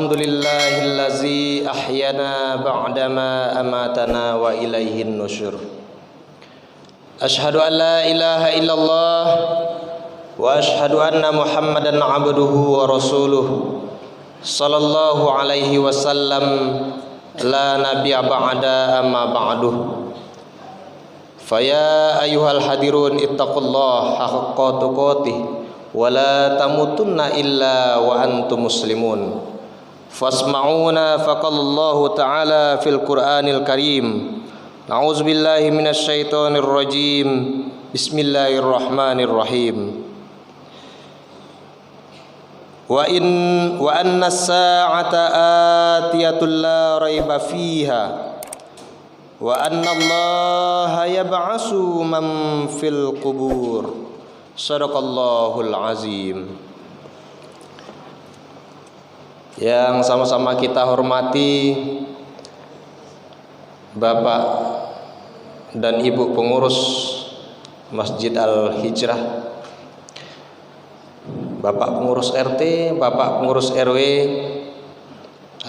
Alhamdulillahillazi ahyana ba'dama amatana wa ilaihin nusyur. Ashhadu an la ilaha illallah wa ashhadu anna Muhammadan abduhu wa rasuluh sallallahu alaihi wasallam la nabiyya ba'da amma ba'duh. Faya ayyuhal hadirun ittaqullaha haqqa tuqatih wa la tamutunna illa wa antum muslimun. Fasma'una faqallahu ta'ala fil Qur'anil Karim. A'udzubillahi minasyaitonir rajim. Bismillahirrahmanirrahim. Wa anna as-sa'ata atiyatul la raiba fiha wa anna Allaha yab'asu man fil qubur. Shadaqallahul azim. Yang sama-sama kita hormati Bapak dan Ibu pengurus Masjid Al-Hijrah, Bapak pengurus RT, Bapak pengurus RW,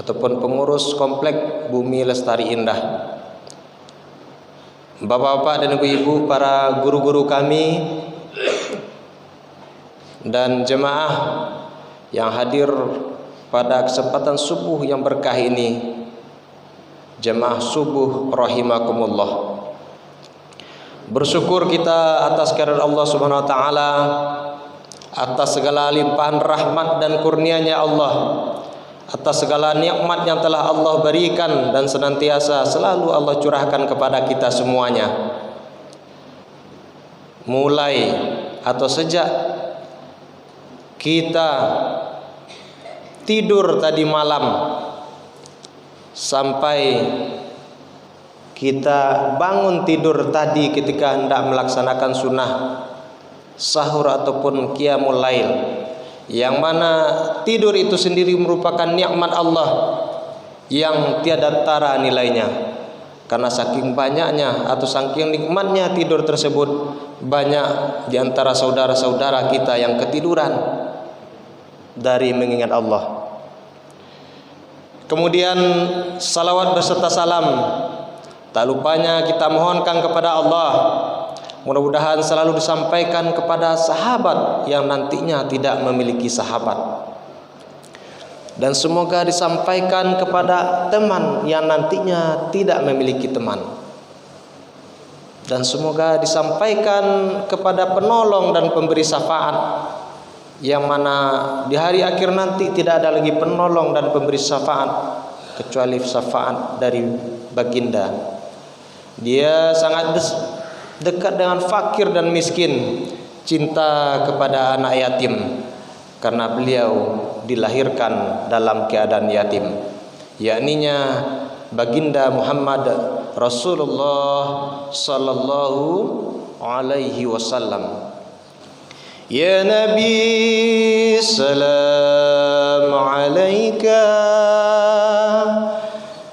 ataupun pengurus komplek Bumi Lestari Indah, Bapak-bapak dan ibu-ibu, para guru-guru kami dan jemaah yang hadir pada kesempatan subuh yang berkah ini, jemaah subuh rahimakumullah. Bersyukur kita atas kehadirat Allah Subhanahu wa taala, atas segala limpahan rahmat dan kurnia-Nya Allah, atas segala nikmat yang telah Allah berikan dan senantiasa selalu Allah curahkan kepada kita semuanya. Mulai atau sejak kita tidur tadi malam sampai kita bangun tidur tadi ketika hendak melaksanakan sunnah sahur ataupun qiyamul lail, yang mana tidur itu sendiri merupakan nikmat Allah yang tiada tara nilainya. Karena saking banyaknya atau saking nikmatnya tidur tersebut, banyak di antara saudara-saudara kita yang ketiduran dari mengingat Allah. Kemudian salawat beserta salam tak lupanya kita mohonkan kepada Allah, mudah-mudahan selalu disampaikan kepada sahabat yang nantinya tidak memiliki sahabat, dan semoga disampaikan kepada teman yang nantinya tidak memiliki teman, dan semoga disampaikan kepada penolong dan pemberi syafaat, yang mana di hari akhir nanti tidak ada lagi penolong dan pemberi syafaat kecuali syafaat dari baginda. Dia sangat dekat dengan fakir dan miskin, cinta kepada anak yatim, karena beliau dilahirkan dalam keadaan yatim, yakninya baginda Muhammad Rasulullah sallallahu alaihi wasallam. Ya Nabi, salam alaika.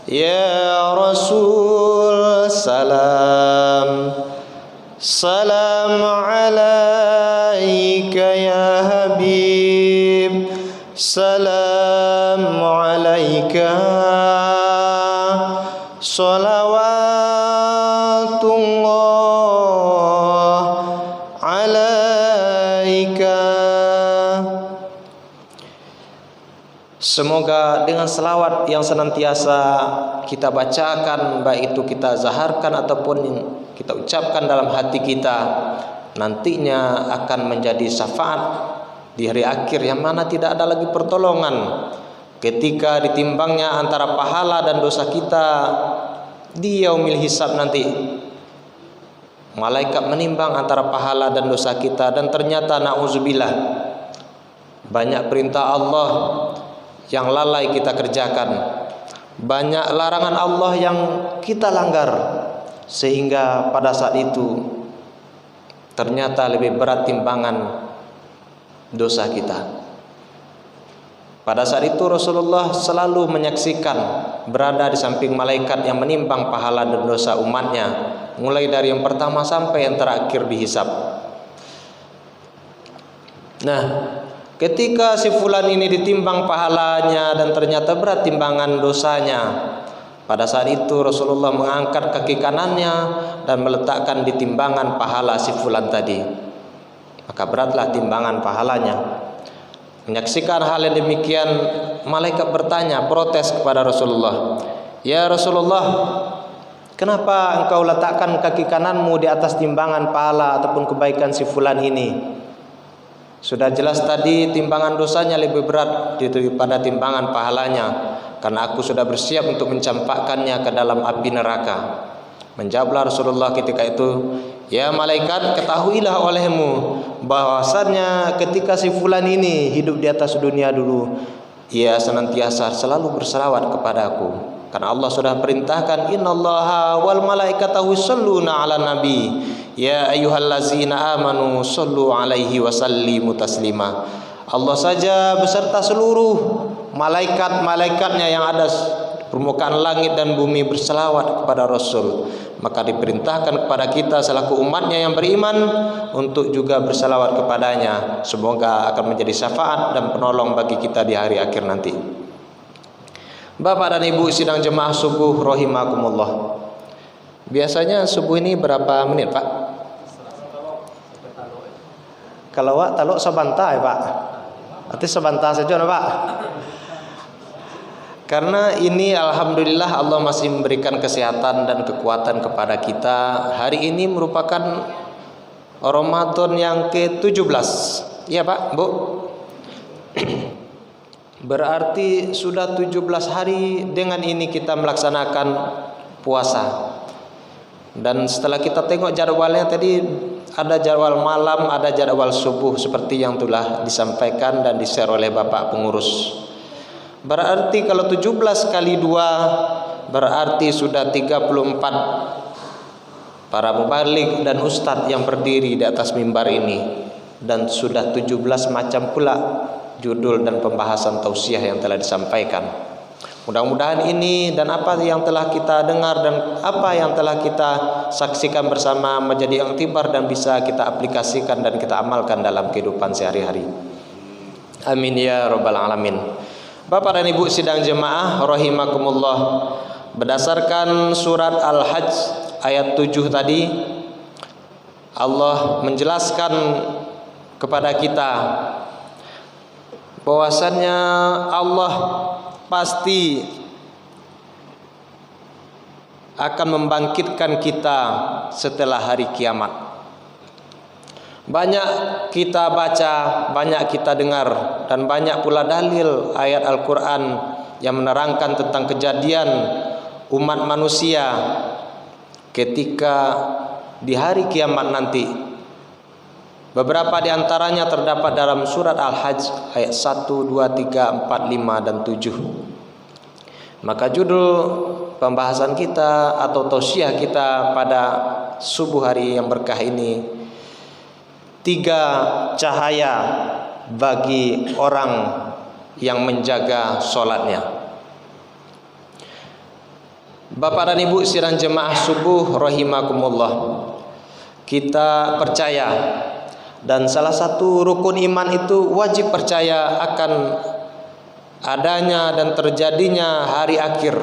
Ya Rasul, salam. Salam alaika ya Habib. Salam alaika. Salawatullah alaika. Semoga dengan selawat yang senantiasa kita bacakan, baik itu kita zaharkan ataupun kita ucapkan dalam hati kita, nantinya akan menjadi syafaat di hari akhir, yang mana tidak ada lagi pertolongan ketika ditimbangnya antara pahala dan dosa kita di yaumil hisab nanti. Malaikat menimbang antara pahala dan dosa kita, dan ternyata na'udzubillah banyak perintah Allah yang lalai kita kerjakan, banyak larangan Allah yang kita langgar, sehingga pada saat itu ternyata lebih berat timbangan dosa kita. Pada saat itu Rasulullah selalu menyaksikan berada di samping malaikat yang menimbang pahala dan dosa umatnya, mulai dari yang pertama sampai yang terakhir dihisab. Nah, ketika si fulan ini ditimbang pahalanya dan ternyata berat timbangan dosanya, pada saat itu Rasulullah mengangkat kaki kanannya dan meletakkan di timbangan pahala si fulan tadi, maka beratlah timbangan pahalanya. Menyaksikan hal yang demikian, malaikat bertanya, protes kepada Rasulullah, "Ya Rasulullah, kenapa engkau letakkan kaki kananmu di atas timbangan pahala ataupun kebaikan si fulan ini? Sudah jelas tadi timbangan dosanya lebih berat daripada timbangan pahalanya, karena aku sudah bersiap untuk mencampakkannya ke dalam api neraka." Menjawablah Rasulullah ketika itu, "Ya malaikat, ketahuilah olehmu bahwasannya ketika si fulan ini hidup di atas dunia dulu, ia senantiasa selalu berselawat kepadaku, karena Allah sudah perintahkan, innallaha wal malaikatahu yusholluna 'alan nabi ya ayyuhallazina amanu shollu 'alaihi wa sallimu taslima." Allah saja beserta seluruh malaikat-malaikatnya yang ada permukaan langit dan bumi berselawat kepada Rasul, maka diperintahkan kepada kita selaku umatnya yang beriman untuk juga berselawat kepadanya. Semoga akan menjadi syafaat dan penolong bagi kita di hari akhir nanti. Bapak dan Ibu sidang jemaah subuh rahimakumullah. Biasanya subuh ini berapa menit, Pak? Kalau Pak taluk sebentar, Pak. Nanti sebentar saja, Pak. Karena ini alhamdulillah Allah masih memberikan kesehatan dan kekuatan kepada kita. Hari ini merupakan Ramadan yang ke-17. Iya Pak, Bu. Berarti sudah 17 hari dengan ini kita melaksanakan puasa. Dan setelah kita tengok jadwalnya tadi, ada jadwal malam, ada jadwal subuh seperti yang telah disampaikan dan di-share oleh Bapak pengurus. Berarti kalau 17 kali 2 berarti sudah 34 para mubalik dan ustadz yang berdiri di atas mimbar ini, dan sudah 17 macam pula judul dan pembahasan tausiah yang telah disampaikan. Mudah-mudahan ini dan apa yang telah kita dengar dan apa yang telah kita saksikan bersama menjadi iktibar dan bisa kita aplikasikan dan kita amalkan dalam kehidupan sehari-hari. Amin ya rabbal alamin. Bapak dan Ibu sidang jemaah rahimakumullah, berdasarkan surat Al-Hajj ayat 7 tadi, Allah menjelaskan kepada kita bahwasannya Allah pasti akan membangkitkan kita setelah hari kiamat. Banyak kita baca, banyak kita dengar, dan banyak pula dalil ayat Al-Quran yang menerangkan tentang kejadian umat manusia ketika di hari kiamat nanti. Beberapa di antaranya terdapat dalam surat Al-Hajj ayat 1, 2, 3, 4, 5, dan 7. Maka judul pembahasan kita atau tausiah kita pada subuh hari yang berkah ini, 3 cahaya bagi orang yang menjaga sholatnya. Bapak dan Ibu sidang jemaah subuh rahimakumullah, kita percaya dan salah satu rukun iman itu wajib percaya akan adanya dan terjadinya hari akhir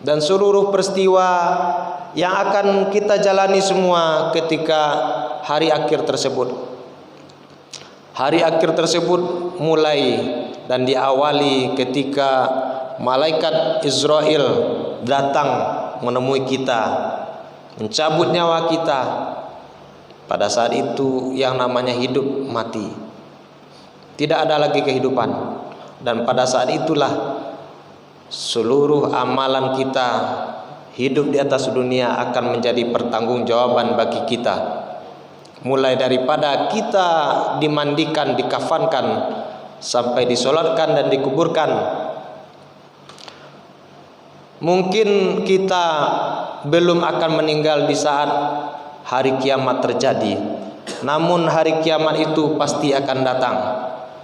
dan seluruh peristiwa yang akan kita jalani semua ketika hari akhir tersebut. Hari akhir tersebut mulai dan diawali ketika malaikat Israel datang menemui kita, mencabut nyawa kita. Pada saat itu yang namanya hidup mati, tidak ada lagi kehidupan. Dan pada saat itulah seluruh amalan kita hidup di atas dunia akan menjadi pertanggungjawaban bagi kita. Mulai daripada kita dimandikan, dikafankan, sampai disolatkan dan dikuburkan. Mungkin kita belum akan meninggal di saat hari kiamat terjadi, namun hari kiamat itu pasti akan datang.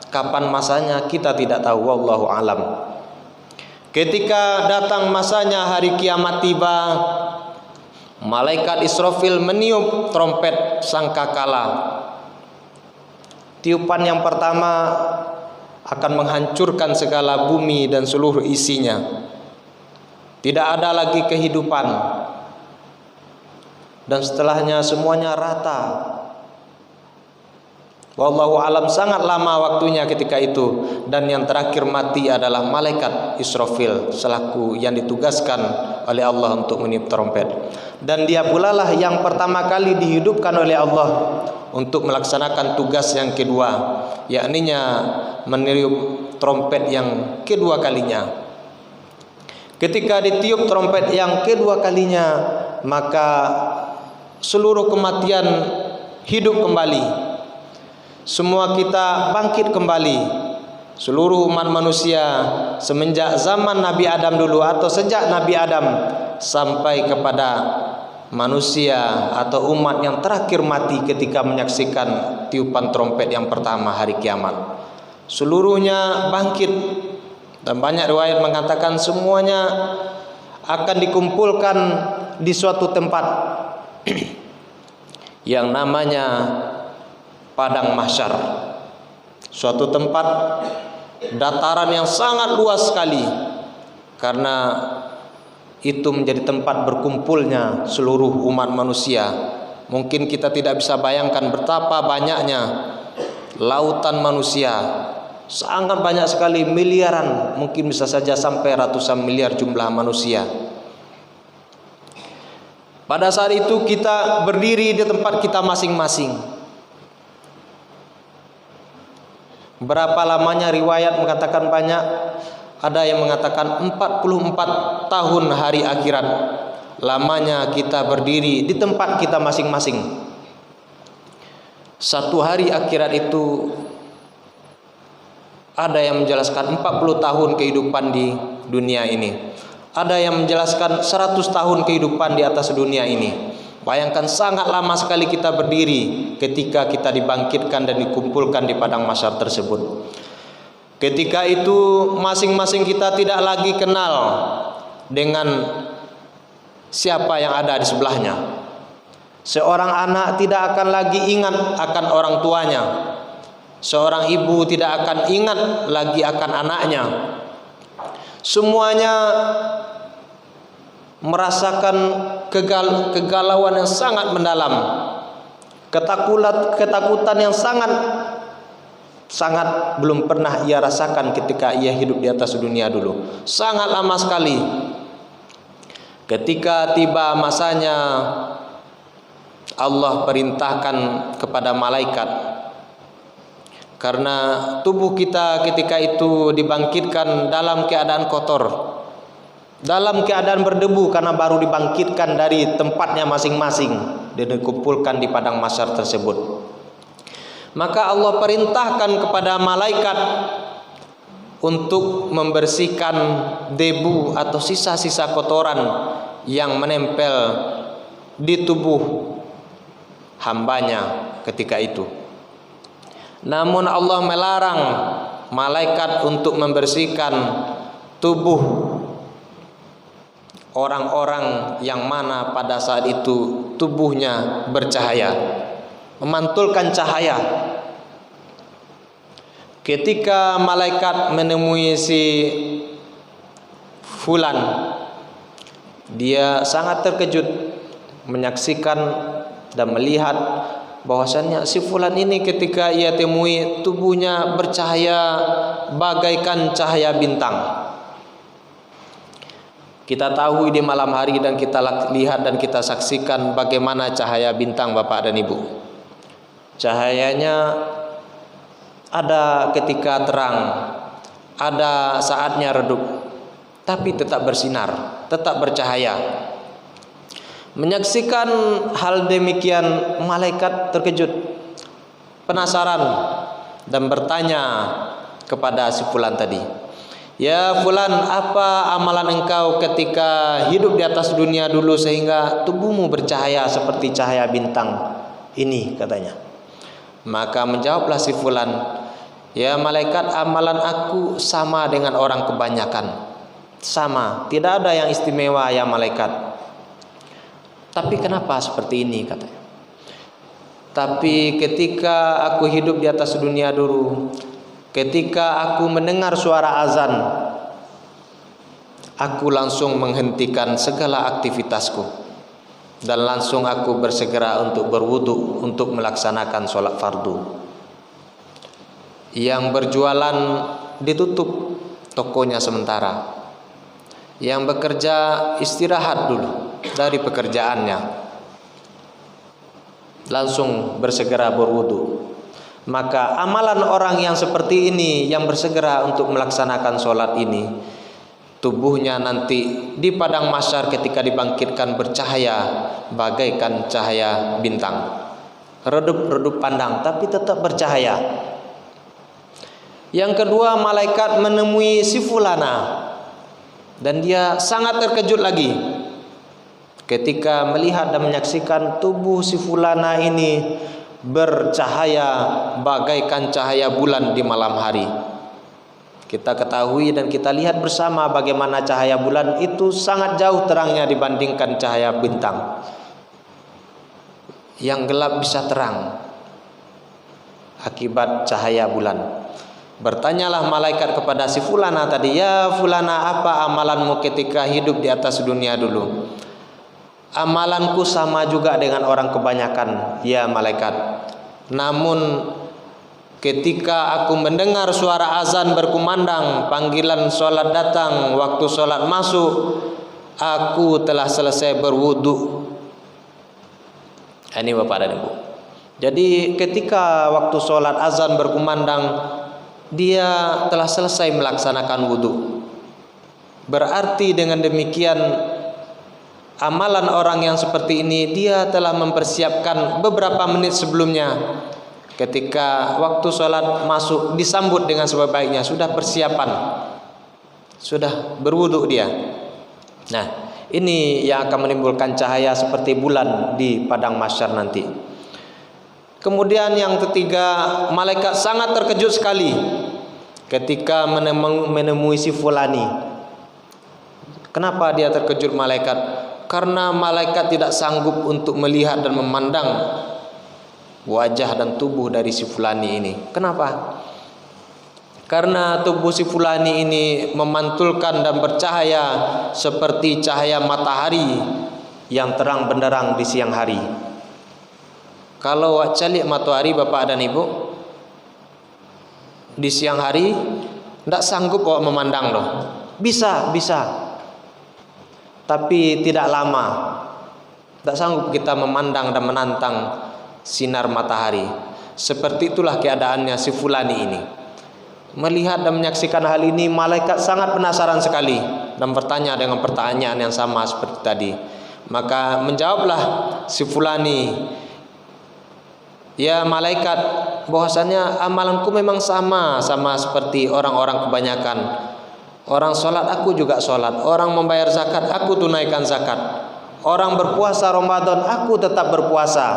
Kapan masanya kita tidak tahu, wallahu alam. Ketika datang masanya hari kiamat tiba, malaikat Israfil meniup trompet sangkakala. Tiupan yang pertama akan menghancurkan segala bumi dan seluruh isinya. Tidak ada lagi kehidupan. Dan setelahnya semuanya rata. Wallahu alam, sangat lama waktunya ketika itu. Dan yang terakhir mati adalah malaikat Israfil selaku yang ditugaskan oleh Allah untuk meniup trompet. Dan dia pula lah yang pertama kali dihidupkan oleh Allah untuk melaksanakan tugas yang kedua, yakninya meniup trompet yang kedua kalinya. Ketika ditiup trompet yang kedua kalinya, maka seluruh kematian hidup kembali. Semua kita bangkit kembali. Seluruh umat manusia semenjak zaman Nabi Adam dulu, atau sejak Nabi Adam sampai kepada manusia atau umat yang terakhir mati ketika menyaksikan tiupan trompet yang pertama hari kiamat. Seluruhnya bangkit. Dan banyak riwayat mengatakan semuanya akan dikumpulkan di suatu tempat yang namanya Padang Mahsyar. Suatu tempat dataran yang sangat luas sekali, karena itu menjadi tempat berkumpulnya seluruh umat manusia. Mungkin kita tidak bisa bayangkan betapa banyaknya lautan manusia. Sangat banyak sekali, miliaran, mungkin bisa saja sampai ratusan miliar jumlah manusia. Pada saat itu kita berdiri di tempat kita masing-masing. Berapa lamanya riwayat mengatakan banyak. Ada yang mengatakan 44 tahun hari akhirat lamanya kita berdiri di tempat kita masing-masing. Satu hari akhirat itu ada yang menjelaskan 40 tahun kehidupan di dunia ini. Ada yang menjelaskan 100 tahun kehidupan di atas dunia ini. Bayangkan sangat lama sekali kita berdiri ketika kita dibangkitkan dan dikumpulkan di padang mahsyar tersebut. Ketika itu masing-masing kita tidak lagi kenal dengan siapa yang ada di sebelahnya. Seorang anak tidak akan lagi ingat akan orang tuanya. Seorang ibu tidak akan ingat lagi akan anaknya. Semuanya merasakan kegalauan yang sangat mendalam, ketakutan yang sangat belum pernah ia rasakan ketika ia hidup di atas dunia dulu. Sangat lama sekali. Ketika tiba masanya, Allah perintahkan kepada malaikat, karena tubuh kita ketika itu dibangkitkan dalam keadaan kotor, dalam keadaan berdebu, karena baru dibangkitkan dari tempatnya masing-masing dan dikumpulkan di padang mahsyar tersebut. Maka Allah perintahkan kepada malaikat untuk membersihkan debu atau sisa-sisa kotoran yang menempel di tubuh hambanya ketika itu. Namun Allah melarang malaikat untuk membersihkan tubuh orang-orang yang mana pada saat itu tubuhnya bercahaya, memantulkan cahaya. Ketika malaikat menemui si Fulan, dia sangat terkejut menyaksikan dan melihat bahwasannya si Fulan ini ketika ia temui tubuhnya bercahaya bagaikan cahaya bintang. Kita tahu di malam hari dan kita lihat dan kita saksikan bagaimana cahaya bintang, Bapak dan Ibu. Cahayanya ada ketika terang, ada saatnya redup, tapi tetap bersinar, tetap bercahaya. Menyaksikan hal demikian, malaikat terkejut, penasaran dan bertanya kepada si Fulan tadi, "Ya Fulan, apa amalan engkau ketika hidup di atas dunia dulu sehingga tubuhmu bercahaya seperti cahaya bintang ini?" katanya. Maka menjawablah si Fulan, "Ya malaikat, amalan aku sama dengan orang kebanyakan. Sama, tidak ada yang istimewa ya malaikat. Tapi kenapa seperti ini?" katanya. Tapi ketika aku hidup di atas dunia dulu, ketika aku mendengar suara azan, aku langsung menghentikan segala aktivitasku dan langsung aku bersegera untuk berwudu untuk melaksanakan sholat fardu. Yang berjualan ditutup tokonya sementara. Yang bekerja istirahat dulu dari pekerjaannya, langsung bersegera berwudu. Maka amalan orang yang seperti ini, yang bersegera untuk melaksanakan sholat ini, tubuhnya nanti di padang mahsyar ketika dibangkitkan bercahaya bagaikan cahaya bintang, redup-redup pandang tapi tetap bercahaya. Yang kedua, malaikat menemui si fulana dan dia sangat terkejut lagi ketika melihat dan menyaksikan tubuh si fulana ini bercahaya bagaikan cahaya bulan di malam hari. Kita ketahui dan kita lihat bersama bagaimana cahaya bulan itu sangat jauh terangnya dibandingkan cahaya bintang. Yang gelap bisa terang akibat cahaya bulan. Bertanyalah malaikat kepada si fulana tadi, "Ya fulana, apa amalanmu ketika hidup di atas dunia dulu?" "Amalanku sama juga dengan orang kebanyakan, ya malaikat. Namun ketika aku mendengar suara azan berkumandang, panggilan sholat datang, waktu sholat masuk, aku telah selesai berwudu." Ini Bapak dan Ibu. Jadi ketika waktu sholat azan berkumandang, dia telah selesai melaksanakan wudu. Berarti dengan demikian amalan orang yang seperti ini, dia telah mempersiapkan beberapa menit sebelumnya. Ketika waktu sholat masuk, disambut dengan sebaik-baiknya, sudah persiapan, sudah berwudu dia. Nah, ini yang akan menimbulkan cahaya seperti bulan di padang mahsyar nanti. Kemudian yang ketiga, malaikat sangat terkejut sekali ketika menemui si fulani. Kenapa dia terkejut malaikat? Karena malaikat tidak sanggup untuk melihat dan memandang wajah dan tubuh dari si fulani ini. Kenapa? Karena tubuh si fulani ini memantulkan dan bercahaya seperti cahaya matahari yang terang benderang di siang hari. Kalau calik matahari Bapak dan Ibu di siang hari, tidak sanggup memandang loh. Bisa, tapi tidak lama. Tidak sanggup kita memandang dan menantang sinar matahari. Seperti itulah keadaannya si fulani ini. Melihat dan menyaksikan hal ini, malaikat sangat penasaran sekali dan bertanya dengan pertanyaan yang sama seperti tadi. Maka menjawablah si fulani, "Ya malaikat, bahwasannya amalanku memang sama seperti orang-orang kebanyakan. Orang sholat aku juga sholat, orang membayar zakat aku tunaikan zakat, orang berpuasa Ramadan aku tetap berpuasa.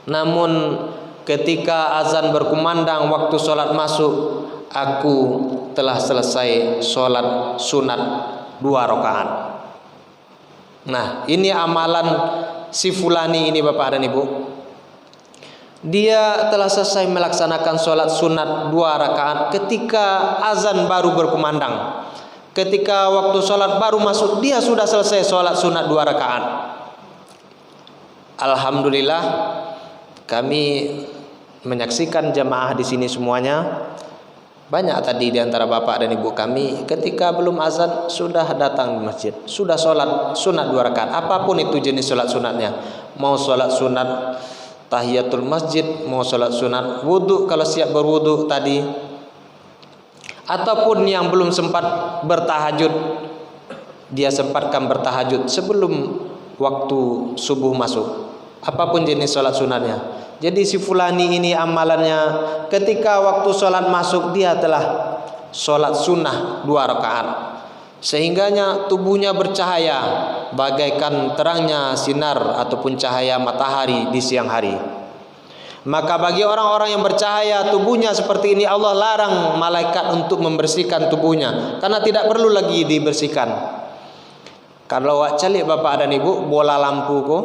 Namun ketika azan berkumandang waktu sholat masuk, aku telah selesai sholat sunat 2 rakaat." Nah, ini amalan si fulani ini Bapak dan Ibu. Dia telah selesai melaksanakan sholat sunat 2 rakaat ketika azan baru berkumandang. Ketika waktu sholat baru masuk, dia sudah selesai sholat sunat 2 rakaat. Alhamdulillah, kami menyaksikan jamaah di sini semuanya. Banyak tadi di antara bapak dan ibu kami ketika belum azan sudah datang di masjid, sudah sholat sunat 2 rakaat. Apapun itu jenis sholat sunatnya, mau sholat sunat tahiyatul masjid, mau sholat sunat wudu kalau siap berwudu tadi, ataupun yang belum sempat bertahajud, dia sempatkan bertahajud sebelum waktu subuh masuk. Apapun jenis sholat sunatnya. Jadi si fulani ini amalannya ketika waktu sholat masuk dia telah sholat sunnah 2 rakaat, sehingganya tubuhnya bercahaya bagaikan terangnya sinar ataupun cahaya matahari di siang hari. Maka bagi orang-orang yang bercahaya tubuhnya seperti ini, Allah larang malaikat untuk membersihkan tubuhnya karena tidak perlu lagi dibersihkan. Kalau calik bapak dan ibu bola lampu ko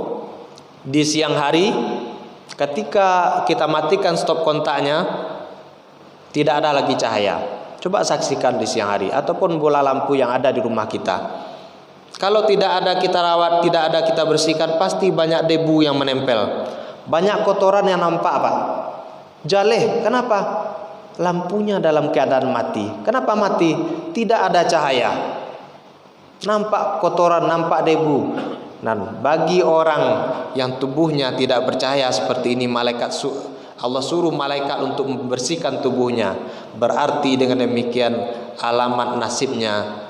di siang hari ketika kita matikan stop kontaknya, tidak ada lagi cahaya. Coba saksikan di siang hari ataupun bola lampu yang ada di rumah kita. Kalau tidak ada kita rawat, tidak ada kita bersihkan, pasti banyak debu yang menempel, banyak kotoran yang nampak, Pak. Jaleh, kenapa? Lampunya dalam keadaan mati. Kenapa mati? Tidak ada cahaya. Nampak kotoran, nampak debu. Dan bagi orang yang tubuhnya tidak bercahaya seperti ini, Allah suruh malaikat untuk membersihkan tubuhnya. Berarti dengan demikian alamat nasibnya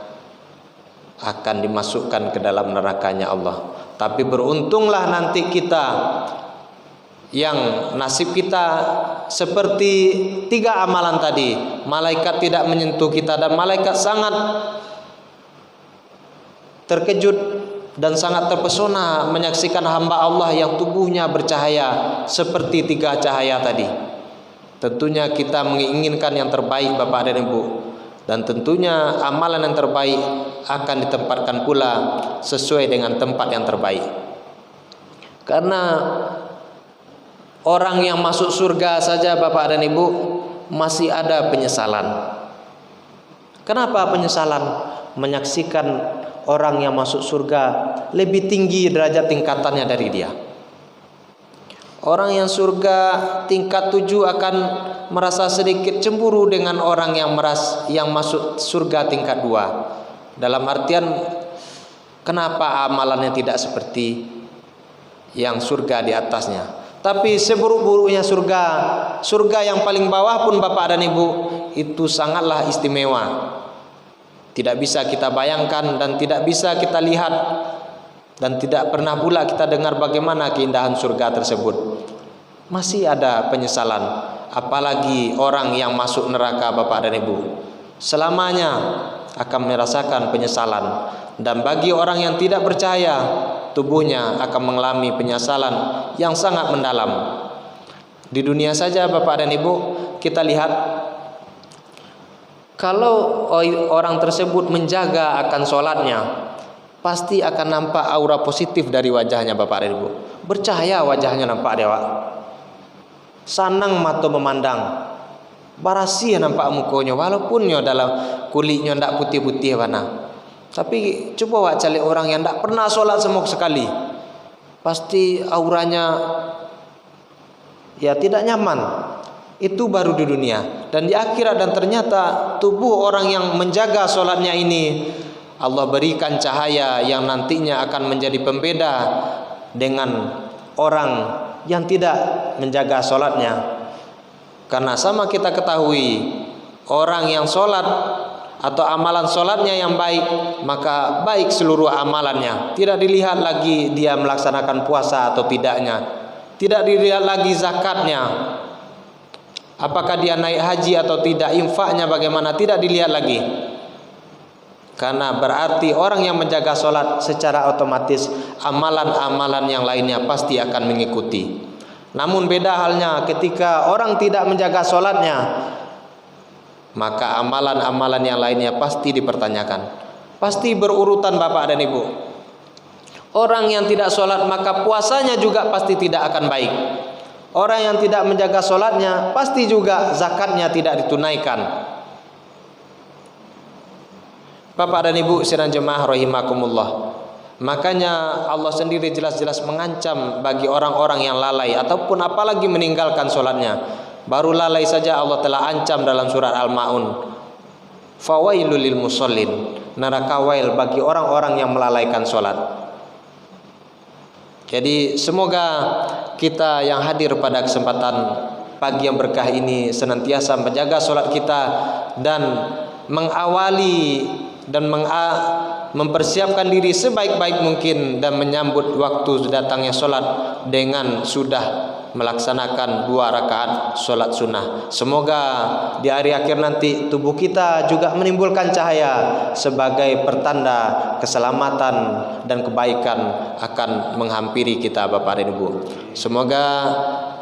akan dimasukkan ke dalam nerakanya Allah. Tapi beruntunglah nanti kita yang nasib kita seperti 3 amalan tadi. Malaikat tidak menyentuh kita dan malaikat sangat terkejut dan sangat terpesona menyaksikan hamba Allah yang tubuhnya bercahaya seperti 3 cahaya tadi. Tentunya kita menginginkan yang terbaik, Bapak dan Ibu, dan tentunya amalan yang terbaik akan ditempatkan pula sesuai dengan tempat yang terbaik. Karena orang yang masuk surga saja, Bapak dan Ibu, masih ada penyesalan. Kenapa penyesalan? Menyaksikan orang yang masuk surga lebih tinggi derajat tingkatannya dari dia. Orang yang surga tingkat 7 akan merasa sedikit cemburu dengan orang yang masuk surga tingkat 2. Dalam artian, kenapa amalannya tidak seperti yang surga di atasnya? Tapi seburuk-buruknya surga yang paling bawah pun, Bapak dan Ibu, itu sangatlah istimewa. Tidak bisa kita bayangkan dan tidak bisa kita lihat, dan tidak pernah pula kita dengar bagaimana keindahan surga tersebut. Masih ada penyesalan, apalagi orang yang masuk neraka, Bapak dan Ibu, selamanya akan merasakan penyesalan. Dan bagi orang yang tidak percaya, tubuhnya akan mengalami penyesalan yang sangat mendalam. Di dunia saja, Bapak dan Ibu, kita lihat, kalau orang tersebut menjaga akan sholatnya, pasti akan nampak aura positif dari wajahnya, Bapak dan Ibu. Bercahaya wajahnya nampak dia, Pak. Sanang mata memandang, barasih nampak mukanya, walaupun dalam kulitnya ndak putih-putih mana. Tapi coba Wak cari orang yang tidak pernah sholat sama sekali, pasti auranya ya tidak nyaman. Itu baru di dunia. Dan di akhirat, dan ternyata tubuh orang yang menjaga sholatnya ini, Allah berikan cahaya yang nantinya akan menjadi pembeda dengan orang yang tidak menjaga sholatnya. Karena sama kita ketahui, orang yang sholat atau amalan sholatnya yang baik, maka baik seluruh amalannya. Tidak dilihat lagi dia melaksanakan puasa atau tidaknya, tidak dilihat lagi zakatnya, apakah dia naik haji atau tidak, infaknya bagaimana, tidak dilihat lagi. Karena berarti orang yang menjaga sholat secara otomatis amalan-amalan yang lainnya pasti akan mengikuti. Namun beda halnya ketika orang tidak menjaga sholatnya, maka amalan-amalan yang lainnya pasti dipertanyakan, pasti berurutan, Bapak dan Ibu. Orang yang tidak sholat, maka puasanya juga pasti tidak akan baik. Orang yang tidak menjaga sholatnya, pasti juga zakatnya tidak ditunaikan. Bapak dan Ibu sidang jemaah rahimakumullah, makanya Allah sendiri jelas-jelas mengancam bagi orang-orang yang lalai ataupun apalagi meninggalkan sholatnya. Baru lalai saja Allah telah ancam dalam surat Al-Ma'un, fawailul lil musallin, neraka wail bagi orang-orang yang melalaikan sholat. Jadi semoga kita yang hadir pada kesempatan pagi yang berkah ini senantiasa menjaga sholat kita dan mengawali dan mempersiapkan diri sebaik-baik mungkin dan menyambut waktu datangnya sholat dengan sudah melaksanakan 2 rakaat sholat sunnah. Semoga di hari akhir nanti tubuh kita juga menimbulkan cahaya sebagai pertanda keselamatan dan kebaikan akan menghampiri kita, Bapak dan Ibu. Semoga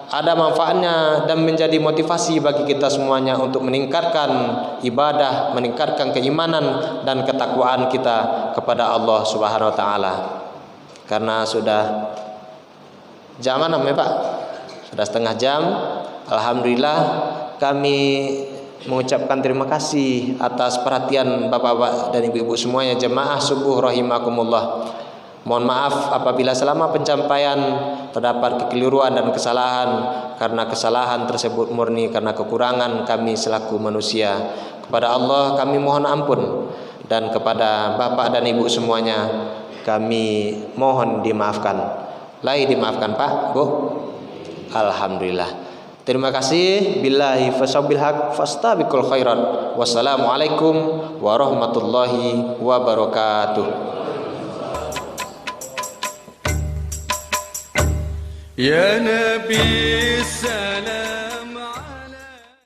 ada manfaatnya dan menjadi motivasi bagi kita semuanya untuk meningkatkan ibadah, meningkatkan keimanan dan ketakwaan kita kepada Allah Subhanahu wa taala. Karena sudah jam 6 ya, Pak. Sudah setengah jam. Alhamdulillah kami mengucapkan terima kasih atas perhatian bapak-bapak dan ibu-ibu semuanya, jemaah subuh rahimakumullah. Mohon maaf apabila selama penyampaian terdapat kekeliruan dan kesalahan, karena kesalahan tersebut murni karena kekurangan kami selaku manusia. Kepada Allah kami mohon ampun, dan kepada bapak dan ibu semuanya kami mohon dimaafkan. Lai dimaafkan Pak, Bu. Alhamdulillah. Terima kasih. Billahi fasabil haq fastabiqul khairat. Wassalamualaikum warahmatullahi wabarakatuh. Ya Nabi salam.